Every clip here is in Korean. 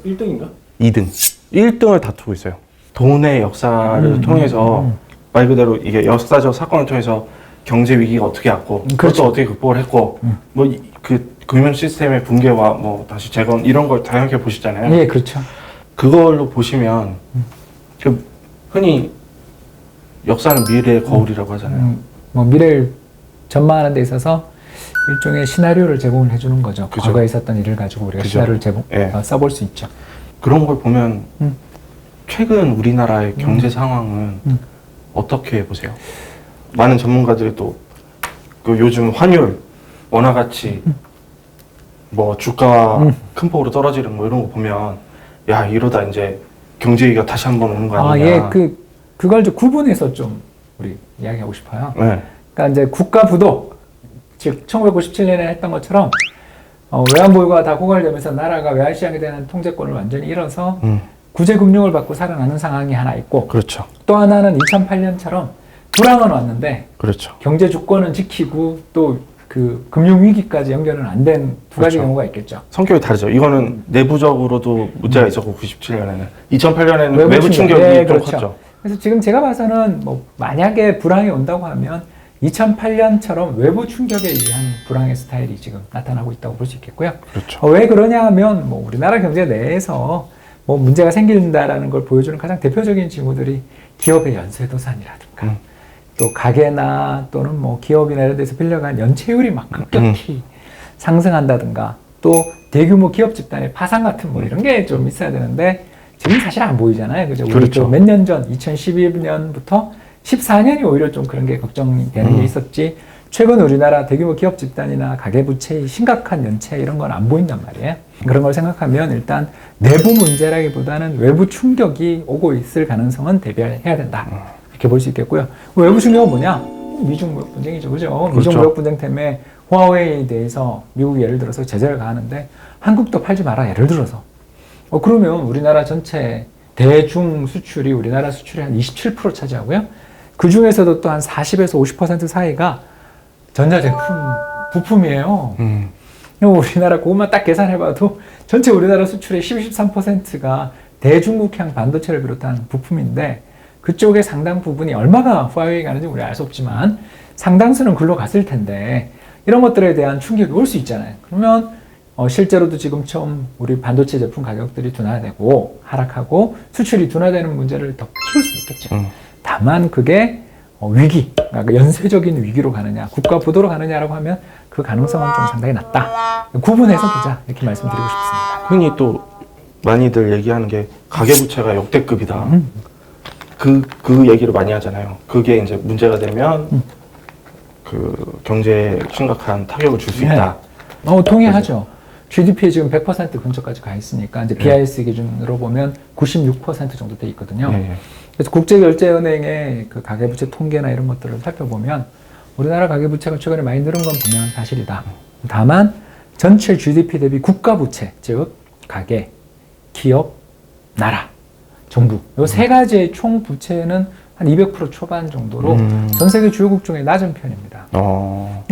1등인가? 2등. 1등을 다투고 있어요. 돈의 역사를 통해서 말 그대로 이게 역사적 사건을 통해서 경제 위기가 어떻게 왔고 그렇죠. 그것도 어떻게 극복을 했고 뭐 그 금융 시스템의 붕괴와 뭐 다시 재건 이런 걸 다양하게 보시잖아요. 예, 그렇죠. 그걸로 보시면 그 흔히 역사는 미래의 거울이라고 하잖아요. 뭐 미래를 전망하는 데 있어서 일종의 시나리오를 제공을 해주는 거죠. 그죠. 과거에 있었던 일을 가지고 우리가 그죠. 시나리오를 예. 써볼 수 있죠. 그런 걸 보면 최근 우리나라의 경제 상황은 어떻게 보세요? 많은 전문가들이 또 그 요즘 환율, 원화 가치, 뭐 주가가 큰 폭으로 떨어지는 뭐 이런 거 보면 야 이러다 이제 경제 위기가 다시 한번 오는 거 아니냐? 예, 그걸 좀 구분해서 좀 우리 이야기하고 싶어요. 네. 그러니까 이제 국가 부도, 즉 1997년에 했던 것처럼 외환보유가 다 고갈되면서 나라가 외환시장에 대한 통제권을 완전히 잃어서 구제금융을 받고 살아나는 상황이 하나 있고, 그렇죠. 또 하나는 2008년처럼 불황은 왔는데 그렇죠. 경제 주권은 지키고 또 그 금융위기까지 연결은 안 된 두 가지 그렇죠. 경우가 있겠죠. 성격이 다르죠. 이거는 내부적으로도 문제가 있었고 97년에는 2008년에는 외부 충격이 네, 좀 그렇죠. 컸죠. 그래서 지금 제가 봐서는 뭐 만약에 불황이 온다고 하면 2008년처럼 외부 충격에 의한 불황의 스타일이 지금 나타나고 있다고 볼 수 있겠고요. 그렇죠. 왜 그러냐 하면 뭐 우리나라 경제 내에서 뭐 문제가 생긴다라는 걸 보여주는 가장 대표적인 징후들이 기업의 연쇄도산이라든가 또 가게나 또는 뭐 기업이나 이런 데서 빌려간 연체율이 막 급격히 상승한다든가 또 대규모 기업 집단의 파산 같은 뭐 이런 게 좀 있어야 되는데 지금 사실 안 보이잖아요. 그죠? 그렇죠. 몇 년 전 2012년부터 14년이 오히려 좀 그런 게 걱정이 되는 게 있었지. 최근 우리나라 대규모 기업 집단이나 가계부채의 심각한 연체 이런 건 안 보인단 말이에요. 그런 걸 생각하면 일단 내부 문제라기보다는 외부 충격이 오고 있을 가능성은 대비해야 된다. 이렇게 볼 수 있겠고요. 외부 충격은 뭐냐? 미중 무역 분쟁이죠. 그죠? 그렇죠. 미중 무역 분쟁 때문에 화웨이에 대해서 미국이 예를 들어서 제재를 가하는데 한국도 팔지 마라. 예를 들어서. 그러면 우리나라 전체 대중 수출이 우리나라 수출의 한 27% 차지하고요. 그 중에서도 또 한 40에서 50% 사이가 전자제품, 부품이에요. 우리나라 그것만 딱 계산해봐도 전체 우리나라 수출의 13%가 대중국향 반도체를 비롯한 부품인데 그쪽에 상당 부분이 얼마가 후아웨이 가는지 우리 알 수 없지만 상당수는 글로 갔을 텐데 이런 것들에 대한 충격이 올 수 있잖아요. 그러면 실제로도 지금처럼 우리 반도체 제품 가격들이 둔화되고 하락하고 수출이 둔화되는 문제를 더 키울 수 있겠죠. 다만 그게 위기, 그러니까 연쇄적인 위기로 가느냐, 국가 부도로 가느냐라고 하면 그 가능성은 좀 상당히 낮다. 구분해서 보자 이렇게 말씀드리고 싶습니다. 흔히 또 많이들 얘기하는 게 가계부채가 역대급이다. 그 얘기를 많이 하잖아요. 그게 이제 문제가 되면 그 경제에 심각한 타격을 줄 수 있다. 동의하죠. GDP에 지금 100% 근처까지 가 있으니까 이제 BIS 기준으로 보면 96% 정도 돼 있거든요. 그래서 국제결제은행의 그 가계부채 통계나 이런 것들을 살펴보면 우리나라 가계부채가 최근에 많이 늘은 건 분명한 사실이다. 다만 전체 GDP 대비 국가부채, 즉 가계, 기업, 나라, 정부 이 세 가지의 총 부채는 한 200% 초반 정도로 전 세계 주요국 중에 낮은 편입니다.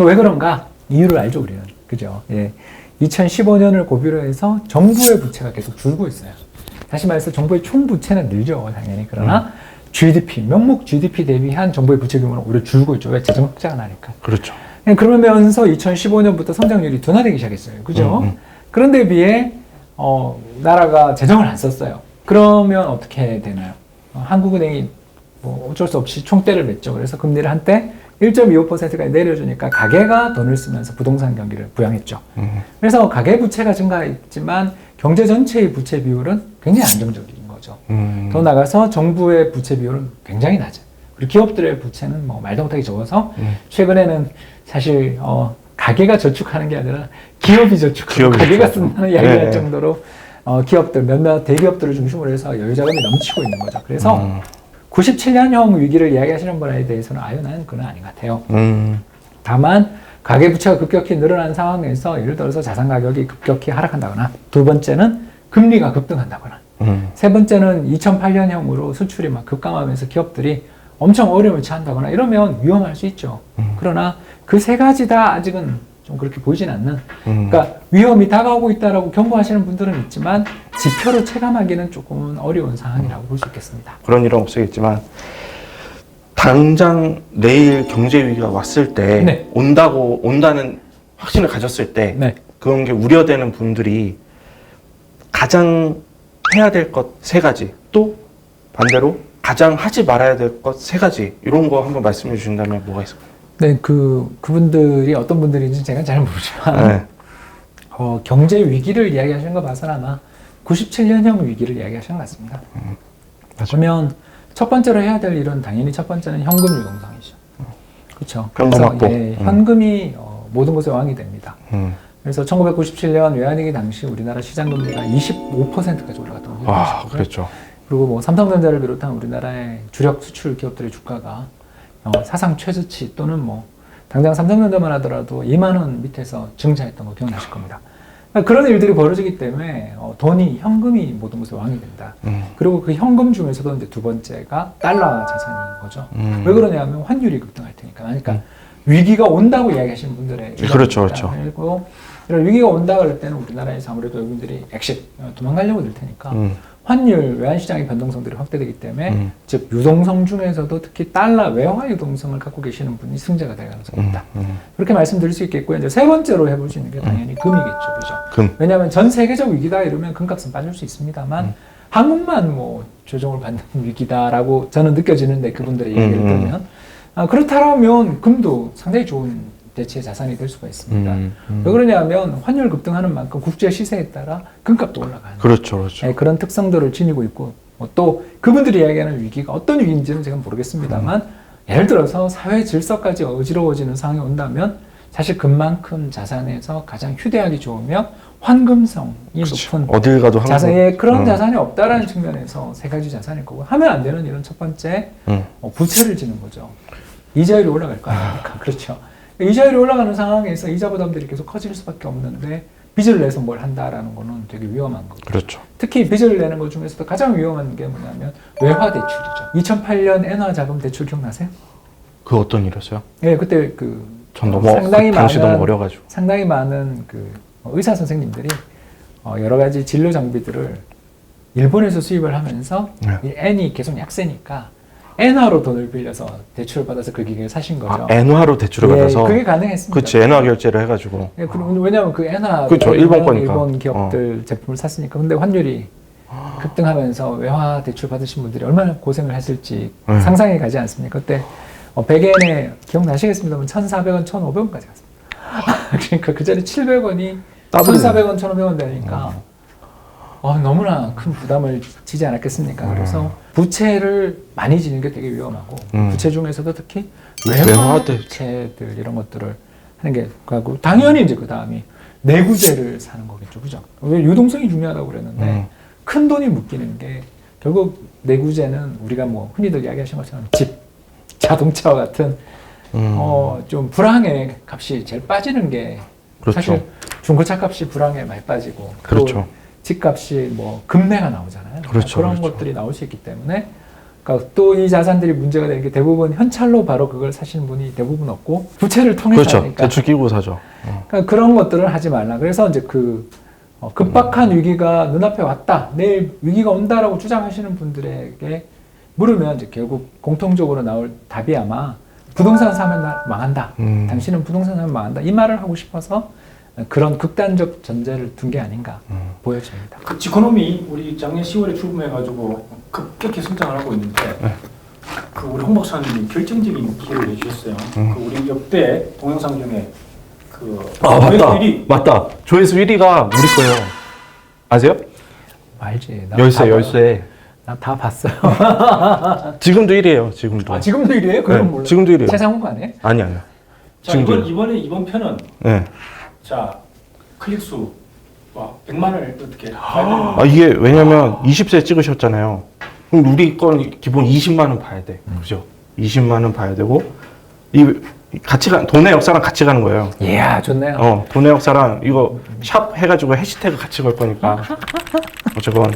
왜 그런가? 이유를 알죠, 우리는. 그죠? 예. 2015년을 고비로 해서 정부의 부채가 계속 줄고 있어요. 다시 말해서 정부의 총 부채는 늘죠, 당연히. 그러나 GDP, 명목 GDP 대비한 정부의 부채 규모는 오히려 줄고 있죠. 왜? 재정 흑자가 나니까. 그렇죠. 그러면서 2015년부터 성장률이 둔화되기 시작했어요. 그죠? 그런데 비해 나라가 재정을 안 썼어요. 그러면 어떻게 되나요? 한국은행이 뭐 어쩔 수 없이 총대를 맺죠. 그래서 금리를 한때 1.25%까지 내려주니까 가계가 돈을 쓰면서 부동산 경기를 부양했죠. 그래서 가계 부채가 증가했지만 경제 전체의 부채 비율은 굉장히 안정적인 거죠. 더 나가서 정부의 부채 비율은 굉장히 낮아요. 그리고 기업들의 부채는 뭐 말도 못하게 적어서 최근에는 사실 가계가 저축하는 게 아니라 기업이 저축하고 가계가 쓴다는 이야기를 할 정도로 기업들, 몇몇 대기업들을 중심으로 해서 여유자금이 넘치고 있는 거죠. 그래서 97년형 위기를 이야기하시는 분에 대해서는 나는 그건 아닌 것 같아요. 다만 가계부채가 급격히 늘어난 상황에서 예를 들어서 자산 가격이 급격히 하락한다거나 두 번째는 금리가 급등한다거나 세 번째는 2008년형으로 수출이 막 급감하면서 기업들이 엄청 어려움을 처한다거나 이러면 위험할 수 있죠. 그러나 그 세 가지 다 아직은 좀 그렇게 보이진 않는. 그러니까 위험이 다가오고 있다라고 경고하시는 분들은 있지만 지표로 체감하기는 조금은 어려운 상황이라고 볼 수 있겠습니다. 그런 일은 없겠지만 당장 내일 경제 위기가 왔을 때 네. 온다는 확신을 가졌을 때 네. 그런 게 우려되는 분들이 가장 해야 될 것 세 가지, 또 반대로 가장 하지 말아야 될 것 세 가지, 이런 거 한번 말씀해 주신다면 뭐가 있을까요? 네, 그분들이 어떤 분들인지 제가 잘 모르지만 네. 경제 위기를 이야기하시는 거 봐서는 아마 97년형 위기를 이야기하시는 것 같습니다. 그러면 첫 번째로 해야 될 일은 당연히 첫 번째는 현금 유동성이죠. 그렇죠. 현금 확보. 현금이 모든 것의 왕이 됩니다. 그래서 1997년 외환위기 당시 우리나라 시장 금리가 25%까지 올라갔던 거죠. 아, 그랬죠. 그리고 뭐 삼성전자를 비롯한 우리나라의 주력 수출 기업들의 주가가 사상 최저치 또는 뭐 당장 삼성전자만 하더라도 2만 원 밑에서 증자했던 거 기억나실 겁니다. 그러니까 그런 일들이 벌어지기 때문에 현금이 모든 것의 왕이 된다. 그리고 그 현금 중에서도 이제 두 번째가 달러 자산인 거죠. 왜 그러냐면 환율이 급등할 테니까. 그러니까 위기가 온다고 이야기하시는 분들의 그렇죠, 그렇죠. 그리고 이런 위기가 온다 그럴 때는 우리나라에서 아무래도 외국인들이 엑sit 도망가려고 들 테니까 환율 외환시장의 변동성들이 확대되기 때문에 즉 유동성 중에서도 특히 달러 외화 유동성을 갖고 계시는 분이 승자가 될 가능성이 있다. 그렇게 말씀드릴 수 있겠고요. 이제 세 번째로 해볼 수 있는 게 당연히 금이겠죠, 그죠? 금. 왜냐하면 전 세계적 위기다 이러면 금값은 빠질 수 있습니다만 한국만 뭐 조정을 받는 위기다라고 저는 느껴지는데 그분들의 얘기를 들으면 그렇다면 금도 상당히 좋은 대체 자산이 될 수가 있습니다. 왜 그러냐면 환율 급등하는 만큼 국제 시세에 따라 금값도 올라가는 그렇죠, 그렇죠. 네, 그런 특성들을 지니고 있고 또 그분들이 이야기하는 위기가 어떤 위기인지는 제가 모르겠습니다만 예를 들어서 사회 질서까지 어지러워지는 상황이 온다면 사실 금만큼 자산에서 가장 휴대하기 좋으며 환금성이 높은 어딜 가도 항상 자산에 그런 자산이 없다라는 측면에서 세 가지 자산일 거고 하면 안 되는 일은 첫 번째 부채를 지는 거죠. 이자율이 올라갈 거 아닙니까? 그렇죠. 이자율이 올라가는 상황에서 이자 부담들이 계속 커질 수밖에 없는데 빚을 내서 뭘 한다라는 거는 되게 위험한 거죠. 그렇죠. 특히 빚을 내는 것 중에서도 가장 위험한 게 뭐냐면 외화 대출이죠. 2008년 엔화 자금 대출 기억나세요? 그 어떤 일이었어요? 네, 그때 전 너무 당시 너무 어려가지고 상당히 많은 의사 선생님들이 여러 가지 진료 장비들을 일본에서 수입을 하면서 이 엔이 계속 약세니까 엔화로 돈을 빌려서 대출을 받아서 그 기계를 사신 거죠. 엔화로 대출을 받아서? 그게 가능했습니다. 그치, 엔화 결제를 해가지고. 네, 왜냐하면 그 엔화 그렇죠, 일본 거니까. 일본 기업들 제품을 샀으니까. 근데 환율이 급등하면서 외화 대출 받으신 분들이 얼마나 고생을 했을지 상상이 가지 않습니까? 그때 100엔에 기억나시겠습니다만 1,400원, 1,500원까지 갔습니다. 그러니까 그 자리 700원이 1,400원, 1,500원 되니까 너무나 큰 부담을 지지 않았겠습니까? 그래서 부채를 많이 지는 게 되게 위험하고 부채 중에서도 특히 외화 부채들 이런 것들을 하는 게 가고 당연히 이제 그 다음이 내구재를 사는 거겠죠, 그죠? 왜 유동성이 중요하다고 그랬는데 큰 돈이 묶이는 게 결국 내구재는 우리가 뭐 흔히들 이야기하신 것처럼 집, 자동차와 같은 좀 불황의 값이 제일 빠지는 게 그렇죠. 사실 중고차 값이 불황에 많이 빠지고 그렇죠. 집값이 뭐 급매가 나오잖아요. 그렇죠, 그런 그렇죠. 것들이 나올 수 있기 때문에 그러니까 또 이 자산들이 문제가 되는 게 대부분 현찰로 바로 그걸 사시는 분이 대부분 없고 부채를 통해서 그렇죠. 하니까 대출 끼고 사죠. 그러니까 그런 것들을 하지 말라. 그래서 이제 급박한 위기가 눈앞에 왔다. 내일 위기가 온다라고 주장하시는 분들에게 물으면 이제 결국 공통적으로 나올 답이 아마 부동산 사면 망한다. 당신은 부동산 사면 망한다. 이 말을 하고 싶어서 그런 극단적 전제를 둔 게 아닌가 보여집니다. 그 지코노미 우리 작년 10월에 출범해가지고 급격히 성장을 하고 있는데 그 우리 홍 박사님이 결정적인 기회를 해주셨어요. 그 우리 역대 동영상 중에 맞다. 1위. 맞다. 조회수 1위가 우리 거예요. 아세요? 알지. 열쇠. 나 다 봤어요. 지금도 1위에요. 지금도. 지금도 1위에요? 그건 몰라. 지금도 1위에요. 최상훈 아니에요? 아니요. 자, 이번 편은 네. 자 클릭수 100만을 어떻게 봐야 되는 이게 왜냐면 20세 찍으셨잖아요. 그럼 우리 건 기본 20만 원 봐야 돼. 그죠? 20만 원 봐야 되고 돈의 역사랑 같이 가는 거예요. 이야, 좋네요. 돈의 역사랑 이거 샵 해가지고 해시태그 같이 걸 거니까. 어쨌건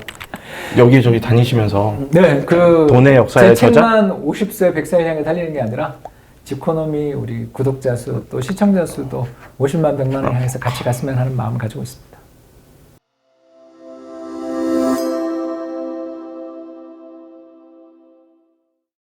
여기저기 다니시면서 네, 돈의 역사에 제 책만 50세, 100세를 향해 달리는 게 아니라 지코노미 우리 구독자 수 또 시청자 수도 50만 100만을 향해서 같이 갔으면 하는 마음을 가지고 있습니다.